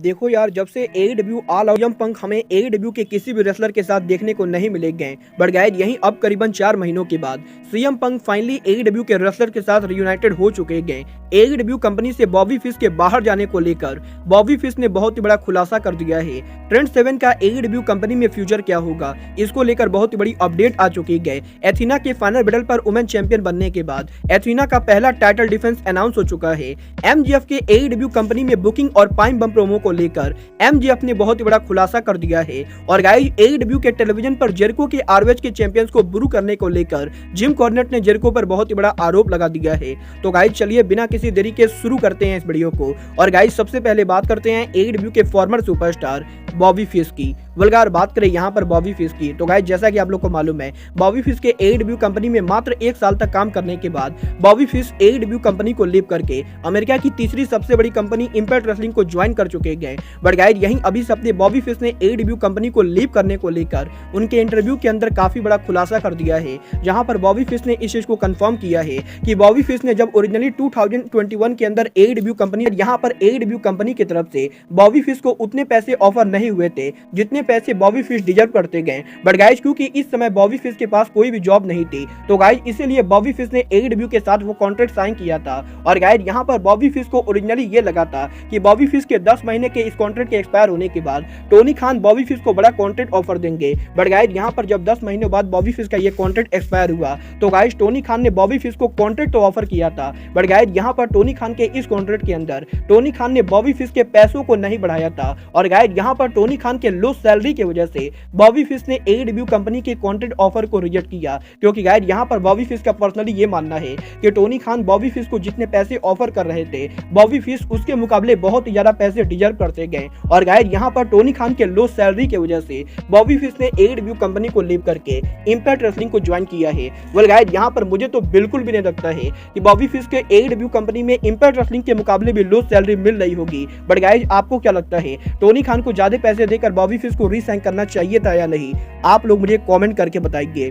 देखो यार, जब से AEW ऑल आउट CM पंक हमें AEW के किसी भी रेसलर के साथ देखने को नहीं मिले गए, बट गाइस यहीं अब करीबन 4 महीनों के बाद CM पंक फाइनली AEW के रेसलर के साथ रियूनाइटेड हो चुके गए। AEW कंपनी से बॉबी फिश के बाहर जाने को लेकर बॉबी फिश ने बहुत ही बड़ा खुलासा कर दिया है। ट्रेंड 7 का AEW कंपनी में फ्यूचर क्या होगा, इसको लेकर बहुत ही बड़ी अपडेट आ चुकी है। एथीना के फाइनल बैटल पर वुमेन चैंपियन बनने के बाद एथीना का पहला टाइटल डिफेंस अनाउंस हो चुका है। MJF के AEW कंपनी में बुकिंग और पाइम बम प्रोमो को लेकर MJF ने बहुत ही बड़ा खुलासा कर दिया है। और गाइस AEW के टेलीविजन पर जेरिको के ROH के चैंपियंस को बुरू करने को लेकर जिम कॉर्नेट ने जेरिको पर बहुत ही बड़ा आरोप लगा दिया है। तो गाइस चलिए बिना किसी देरी के शुरू करते हैं इस वीडियो को। और गाइस सबसे पहले बात करते हैं AEW के फॉर्मर सुपरस्टार बॉबी फिश की। वल्गार बात करें यहाँ पर बॉबी फिश की, तो गाइस जैसा कि आप लोग को मालूम है, बॉबी फिश के AEW कंपनी में मात्र 1 साल तक काम करने के बाद बॉबी फिश AEW कंपनी को लीव करके अमेरिका की तीसरी सबसे बड़ी कंपनी इंपैक्ट रेसलिंग को ज्वाइन कर चुके गए। बट गाइस यहीं अभी सप्ताह बॉबी फिश ने AEW कंपनी को लीव करने को लेकर उनके इंटरव्यू के अंदर काफी बड़ा खुलासा कर दिया है, जहां पर बॉबी फिश ने इस चीज को कंफर्म किया है कि बॉबी फिश ने जब ओरिजिनली 2021 के अंदर AEW कंपनी, यहाँ पर AEW कंपनी की तरफ से बॉबी फिश को उतने पैसे ऑफर नहीं हुए थे जितने पैसे बॉबी फिश डिजर्व करते गए। बट गाइस क्योंकि इस समय बॉबी फिश के पास कोई भी जॉब नहीं थी, तो गाइस इसीलिए बॉबी फिश ने AEW के साथ वो कॉन्ट्रैक्ट साइन किया था। और गाइस यहाँ पर बॉबी फिश को ओरिजिनली ये लगा था कि बॉबी फिश के 10 महीने के इस कॉन्ट्रैक्ट के एक्सपायर होने के बाद टोनी खान बॉबी फिश को बड़ा कॉन्ट्रैक्ट ऑफर देंगे। बट गाइस यहाँ पर जब 10 महीने बाद बॉबी फिश का ये कॉन्ट्रैक्ट एक्सपायर हुआ, तो गाइस टोनी खान ने बॉबी फिश को कॉन्ट्रैक्ट तो ऑफर किया था, बट गाइस यहाँ पर टोनी खान के इस कॉन्ट्रैक्ट के अंदर टोनी खान ने बॉबी फिश के पैसों को नहीं बढ़ाया था। और गाइस यहाँ पर टोनी खान के लो सैलरी की वजह से बॉबी फिश ने AEW कंपनी के कॉन्ट्रैक्ट ऑफर को रिजेक्ट किया, क्योंकि गाइस यहाँ पर बॉबी फिश का पर्सनली ये मानना है कि टोनी खान बॉबी फिश को जितने पैसे ऑफर कर रहे थे, बॉबी फिश उसके मुकाबले बहुत ज्यादा पैसे डिजर्व करते गए। और गाइस यहाँ पर टोनी खान के लो सैलरी की वजह से बॉबी फिश ने AEW कंपनी को लीव करके इंपैक्ट रेसलिंग को ज्वाइन किया है। वेल गाइस यहाँ पर मुझे तो बिल्कुल भी नहीं लगता है कि बॉबी फिश के AEW कंपनी में इंपैक्ट रेसलिंग के मुकाबले भी लो सैलरी मिल रही होगी। बट गाइस आपको क्या लगता है, टोनी खान को ज्यादा पैसे देकर बॉबी फिश को रीसाइन करना चाहिए था या नहीं? आप लोग मुझे कमेंट करके बताइए।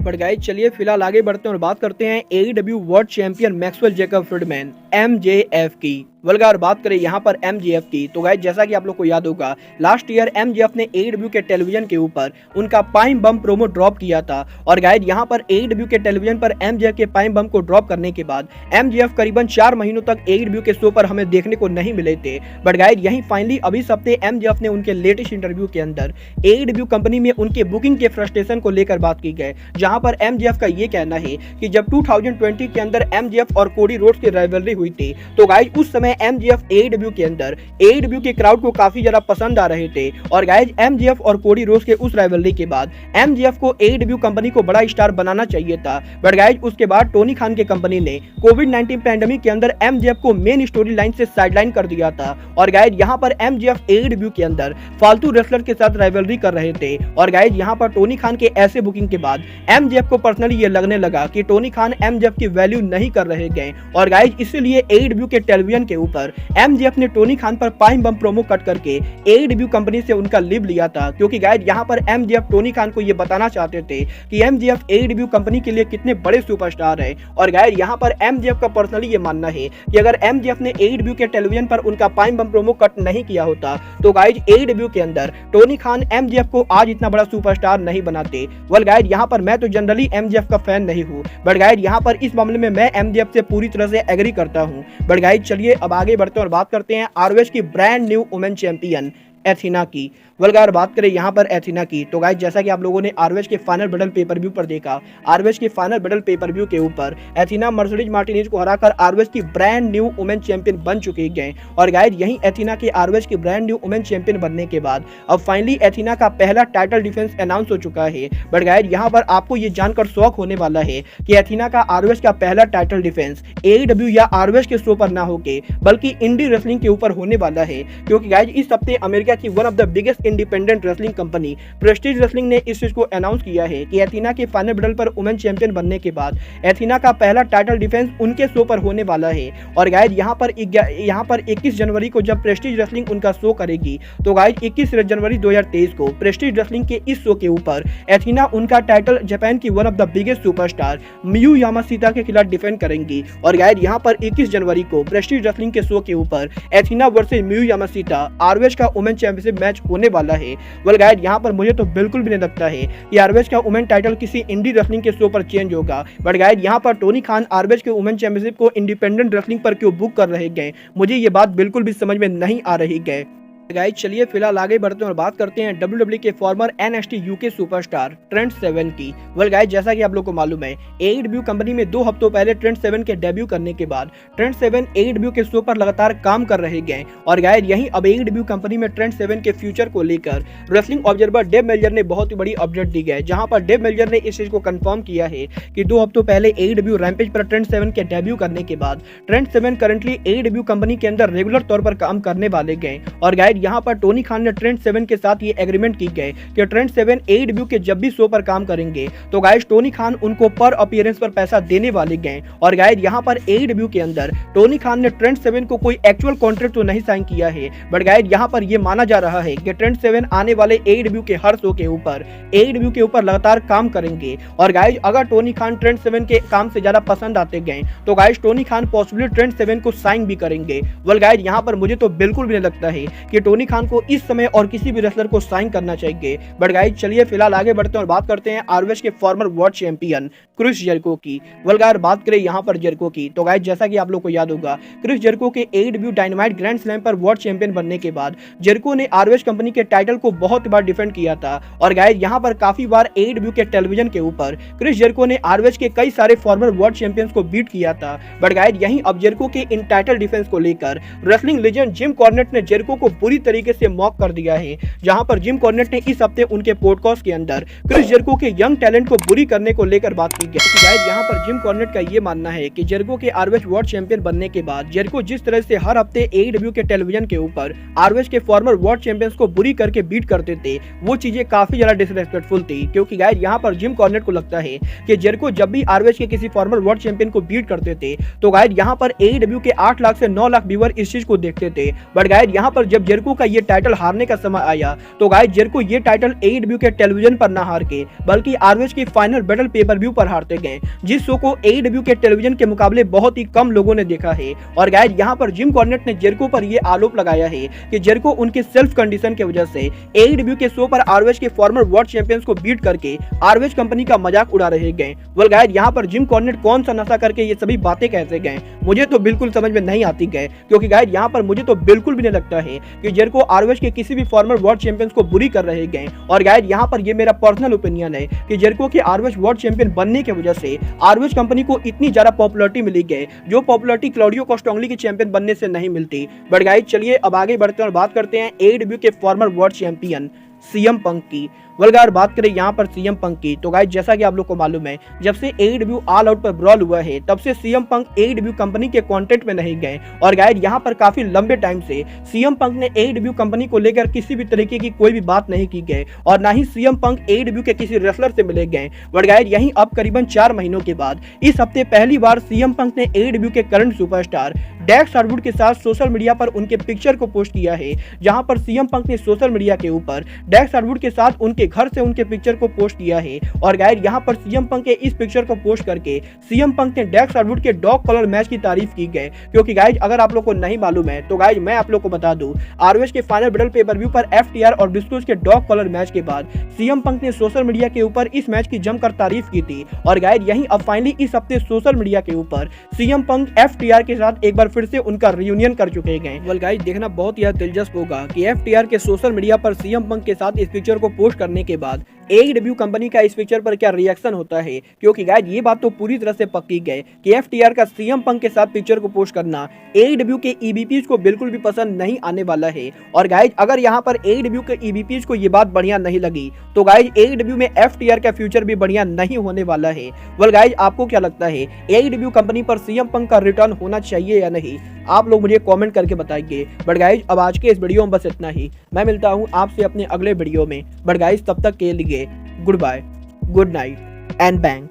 बट गाइस चलिए फिलहाल आगे बढ़ते हैं और बात करते हैं AEW world champion Maxwell Jacob Friedman MJF की। वल्गार बात करें यहाँ पर MJF की, तो गाइस जैसा कि आप लोग को याद होगा, लास्ट ईयर MJF ने AEW के टेलीविजन के ऊपर उनका पाइम बम प्रोमो ड्रॉप किया था। और गाइस यहाँ पर AEW के टेलीविजन पर MJF के पाइम बम को ड्रॉप करने के बाद MJF करीबन 4 महीनों तक AEW के शो पर हमें देखने को नहीं मिले थे। बट गाइस यहीं फाइनली अभी सप्ताह MJF ने उनके लेटेस्ट इंटरव्यू के अंदर AEW कंपनी में उनके बुकिंग के फ्रस्ट्रेशन को लेकर बात की गई, जहां पर MJF का ये कहना है कि जब 2020 के अंदर MJF और कोडी रोड्स की राइवलरी हुई थी, तो गाइस उस समय MJF AEW के अंदर AEW के क्राउड को काफी ज्यादा पसंद आ रहे थे। और गाइस MJF और कोडी रोड्स के उस राइवलरी के बाद MJF को AEW कंपनी को बड़ा स्टार बनाना चाहिए था। बट गाइस उसके बाद टोनी खान के कंपनी ने कोविड-19 पैंडेमिक के अंदर MJF को मेन स्टोरी लाइन से साइडलाइन कर दिया था। और गाइस यहाँ पर MJF AEW के अंदर फालतू रेसलर के साथ राइवलरी कर रहे थे। और गाइस यहाँ पर टोनी खान के ऐसे बुकिंग के बाद MJF को पर्सनली ये लगने लगा कि टोनी खान MJF की वैल्यू नहीं कर रहे गए। और गाइस इसीलिए AEW के टेलीविजन के ऊपर MJF ने टोनी खान पर पाइम बम प्रोमो कट करके AEW कंपनी से उनका लीव लिया था, क्योंकि गाइस यहाँ पर MJF टोनी खान को ये बताना चाहते थे कि MJF AEW कंपनी के लिए कितने बड़े सुपरस्टार है। और गाइस यहाँ पर MJF का पर्सनली ये मानना है कि अगर MJF ने AEW के टेलीविजन पर उनका पाइम बम प्रोमो कट नहीं किया होता, तो गाइस AEW के अंदर टोनी खान MJF को आज इतना बड़ा सुपरस्टार नहीं बनाते। वेल गाइस यहाँ पर मैं तो जनरली MJF का फैन नहीं हूँ, बट गाइस यहाँ पर इस मामले में मैं MJF से पूरी तरह से एग्री करता हूँ। बट गाइस चलिए अब आगे बढ़ते हैं और बात करते हैं ROH की ब्रांड न्यू वुमेन चैंपियन एथीना की। वल्गार बात करें यहाँ पर एथीना की, तो गाइस जैसा कि आप लोगों ने ROH के फाइनल बैटल पेपर व्यू पर देखा, ROH के फाइनल बैटल पेपर व्यू के ऊपर एथीना मर्सिडीज मार्टिनेज को हराकर ROH की ब्रांड न्यू वुमेन चैंपियन बन चुके गए। और गाइस यहीं एथीना के ROH की ब्रांड न्यू वुमेन चैंपियन बनने के बाद अब फाइनली एथीना का पहला टाइटल डिफेंस अनाउंस हो चुका है। बट गाइस यहाँ पर आपको ये जानकर शौक होने वाला है कि एथीना का ROH का पहला टाइटल डिफेंस AEW या ROH के शो पर ना होके बल्कि इंडी रेसलिंग के ऊपर होने वाला है, क्योंकि गाइस इस हफ्ते अमेरिका की one of the biggest independent wrestling company Prestige wrestling ने इस चीज को अनाउंस किया है कि एथीना के फाइनल बैटल पर वुमेन चैंपियन बनने के बाद एथीना का पहला टाइटल डिफेंस उनके शो पर होने वाला है। और गाइज यहाँ पर 21 जनवरी को जब प्रेस्टीज रेसलिंग उनका शो करेगी तो गाइज 21 जनवरी 2023 को प्रेस्टीज रेसलिंग के इस शो के ऊपर एथीना उनका टाइटल जापान की one of the biggest superstar Miyu Yamashita के खिलाफ डिफेंड करेंगी। और गाइज यहाँ पर 21 जनवरी को प्रेस्टीज रेसलिंग के शो के ऊपर एथीना वर्सेस मियू यामाशिता आरओएच का वुमेन चैंपियनशिप मैच होने वाला है। वेल गाइज यहाँ पर मुझे तो बिल्कुल भी नहीं लगता है कि आरओएच का वुमेन टाइटल किसी इंडी रेसलिंग के शो पर चेंज होगा। बट गाइज यहाँ पर टोनी खान आरओएच के वुमेन चैंपियनशिप को इंडिपेंडेंट रेसलिंग पर क्यों बुक कर रहे गए, मुझे ये बात बिल्कुल भी समझ में नहीं आ रही गए। गाइस चलिए फिलहाल आगे बढ़ते हैं और बात करते हैं WWE के farmer NXT UK superstar Trent seven की। वेल गाइस जैसा कि आप लोग को मालूम है AEW कंपनी में 2 हफ्तों पहले ट्रेंट सेवन के डेब्यू करने के बाद ट्रेंट सेवन AEW के शो पर लगातार काम कर रहे गए। और गाइस यही अब AEW कंपनी में ट्रेंट सेवन के फ्यूचर को लेकर रेसलिंग ऑब्जर्वर डेव मेल्जर ने बहुत ही बड़ी अपडेट दी है, जहां पर डेव मेल्जर ने इस चीज को कंफर्म किया है कि 2 हफ्तों पहले AEW रैम्पेज पर ट्रेंट सेवन के डेब्यू करने के बाद Trent seven currently AEW company के अंदर रेगुलर तौर पर काम करने वाले गए। और गाइस यहाँ पर टोनी खान ने ट्रेंट सेवन के साथ ये एग्रीमेंट की गए कि ट्रेंट सेवन AEW के जब भी शो पर काम करेंगे तो गाइस टोनी खान उनको पर अपीयरेंस पर पैसा देने वाले गए। और गाइस यहाँ पर AEW के अंदर टोनी खान ने ट्रेंट सेवन को कोई एक्चुअल कॉन्ट्रैक्ट तो नहीं साइन किया है, बट गाइस यहाँ पर ये माना जा रहा है कि ट्रेंट सेवन आने वाले AEW के हर शो के ऊपर AEW के ऊपर लगातार काम करेंगे। और गाइस अगर टोनी खान ट्रेंट सेवन के काम से ज्यादा पसंद आते गए तो guys Tony Khan possibly Trent seven को साइन भी करेंगे। वेल गाइस यहाँ पर मुझे तो बिल्कुल भी नहीं लगता है कि टोनी खान को इस समय और किसी भी रेसलर को साइन करना चाहिए। बट गाइस चलिए फिलहाल आगे बढ़ते हैं और बात करते हैं आरओएच के former world champion Chris Jericho की। वेल गाइस बात करें यहाँ पर जेरिको की तो गाइस जैसा कि आप लोग को याद होगा क्रिस जेरिको के AEW डायनामाइट ग्रैंड स्लैम पर वर्ल्ड चैंपियन बनने के बाद जेरिको ने आरओएच कंपनी के टाइटल को बहुत बार डिफेंड किया था। और गाइस यहाँ पर काफी बार AEW के टेलीविजन के ऊपर क्रिस जेरिको ने आरओएच के कई सारे फॉर्मर वर्ल्ड चैंपियंस को बीट किया था। बट गाइस यहीं अब जेरिको के इन टाइटल डिफेंस को लेकर रेसलिंग लेजेंड जिम कॉर्नेट ने जेरिको को बुरी तरीके से मॉक कर दिया है, जहां पर जिम कॉर्नेट ने इस हफ्ते उनके पॉडकास्ट के अंदर क्रिस जेरिको के यंग टैलेंट को बुरी करने को लेकर बात की गई। गाइस यहां पर जिम कॉर्नेट का ये मानना है कि जेरिको के आरओएच वर्ल्ड चैंपियन बनने के बाद जेरिको जिस तरह से हर हफ्ते AEW के टेलीविजन के ऊपर आरओएच के फॉर्मर वर्ल्ड चैंपियंस को बुरी करके बीट करते थे, वो चीजें काफी ज्यादा डिसरेस्पेक्टफुल थी। क्योंकि गाइस यहां पर जिम कॉर्नेट को लगता है कि जेरिको जब भी आरओएच के किसी फॉर्मर वर्ल्ड चैंपियन को बीट करते थे तो गाइस यहां पर AEW के 8 लाख से 9 लाख व्यूअर इस चीज को देखते थे। बट गाइस यहां पर जब जेरिको का ये टाइटल हारने का समय आया तो गाइस जेरिको ये टाइटल AEW के टेलीविजन पर ना हार के बल्कि आरओएच की फाइनल बैटल पेपर व्यू पर हारते गए, जिस शो को AEW के टेलीविजन के मुकाबले बहुत ही कम लोगों ने देखा है। और गाइस यहाँ पर जिम कॉर्नेट ने जेरिको पर यह आरोप लगाया है कि जेरिको उनके सेल्फ कंडीशन की वजह से AEW के शो पर आरओएच के फॉर्मर वर्ल्ड चैंपियंस को बीट करके आरओएच कंपनी का मजाक उड़ा रहे गए। वेल गाइस यहाँ पर जिम कॉर्नेट कौन सा नशा करके ये सभी बातें कहते गए, मुझे तो बिल्कुल समझ में नहीं आती गए। क्योंकि गाइस यहाँ पर मुझे तो बिल्कुल भी नहीं लगता है कि जेरिको आरओएच के किसी भी फॉर्मर वर्ल्ड चैंपियंस को बुरी कर रहे गए। और गाइस यहाँ पर ये मेरा पर्सनल ओपिनियन है कि जेरिको के आरओएच वर्ल्ड चैंपियन बनने की वजह से आरओएच कंपनी को इतनी ज्यादा पॉपुलैरिटी मिली गई, जो पॉपुलैरिटी क्लॉडियो कोस्टोंगली के चैंपियन बनने से नहीं मिलती। बट गाइस चलिए अब आगे बढ़ते हैं और बात करते हैं AEW के फॉर्मर वर्ल्ड चैंपियन CM पंक की। वेल गाइस बात करें यहाँ पर CM पंक की तो गाइस जैसा कि आप लोग को मालूम है जब से AEW ऑल आउट पर ब्रॉल हुआ है तब से CM पंक AEW कंपनी के कॉन्टेंट में नहीं गए। और गाइस यहाँ पर काफी लंबे टाइम से CM पंक ने AEW कंपनी को लेकर किसी भी तरीके की कोई भी बात नहीं की गई और ना ही CM पंक AEW के किसी रेसलर से मिले गए। बट गाइस यहीं अब करीबन 4 महीनों के बाद इस हफ्ते पहली बार CM पंक ने AEW के करंट सुपरस्टार डेक्स हार्वुड के साथ सोशल मीडिया पर उनके पिक्चर को पोस्ट किया है, जहां पर CM पंक ने सोशल मीडिया के ऊपर डेक्स हार्वुड के साथ उनके घर से उनके पिक्चर को पोस्ट किया है। और गाइस यहां पर CM पंक के इस पिक्चर को पोस्ट करके CM पंक ने डेक्स हार्वुड के डॉग कलर मैच की तारीफ की गई। क्योंकि गाइस अगर आप लोग को नहीं मालूम है तो गाइस मैं आप लोग को बता दूं आरओएच के फाइनल बैटल पेपर व्यू पर FTR और डिस्कोस के डॉग कलर मैच के बाद CM पंक ने सोशल मीडिया के ऊपर इस मैच की जमकर तारीफ की थी। और गाइस यहीं अब फाइनली इस हफ्ते सोशल मीडिया के ऊपर CM पंक FTR के साथ एक बार फिर से उनका रियूनियन कर चुके हैं। वेल गाइस देखना बहुत ही दिलचस्प होगा कि FTR के सोशल मीडिया पर CM पंक के साथ इस पिक्चर को पोस्ट करने के बाद AEW कंपनी का इस पिक्चर पर क्या रिएक्शन होता है, क्योंकि गाइज ये बात तो पूरी तरह से पक्की गई कि FTR का CM पंक के साथ पिक्चर को पोस्ट करना AEW के EVPs को बिल्कुल भी पसंद नहीं आने वाला है। और गाइज अगर यहाँ पर AEW के EVPs को ये बात बढ़िया नहीं लगी तो गाइज AEW में FTR का फ्यूचर भी बढ़िया नहीं होने वाला है। वेल गाइज आपको क्या लगता है, AEW कंपनी पर CM पंक का रिटर्न होना चाहिए या नहीं? आप लोग मुझे कमेंट करके बताइए। बट गाइज अब आज के इस वीडियो में बस इतना ही। मैं मिलता हूँ आपसे अपने अगले वीडियो में। बट गाइज तब तक के लिए goodbye, good night and bang.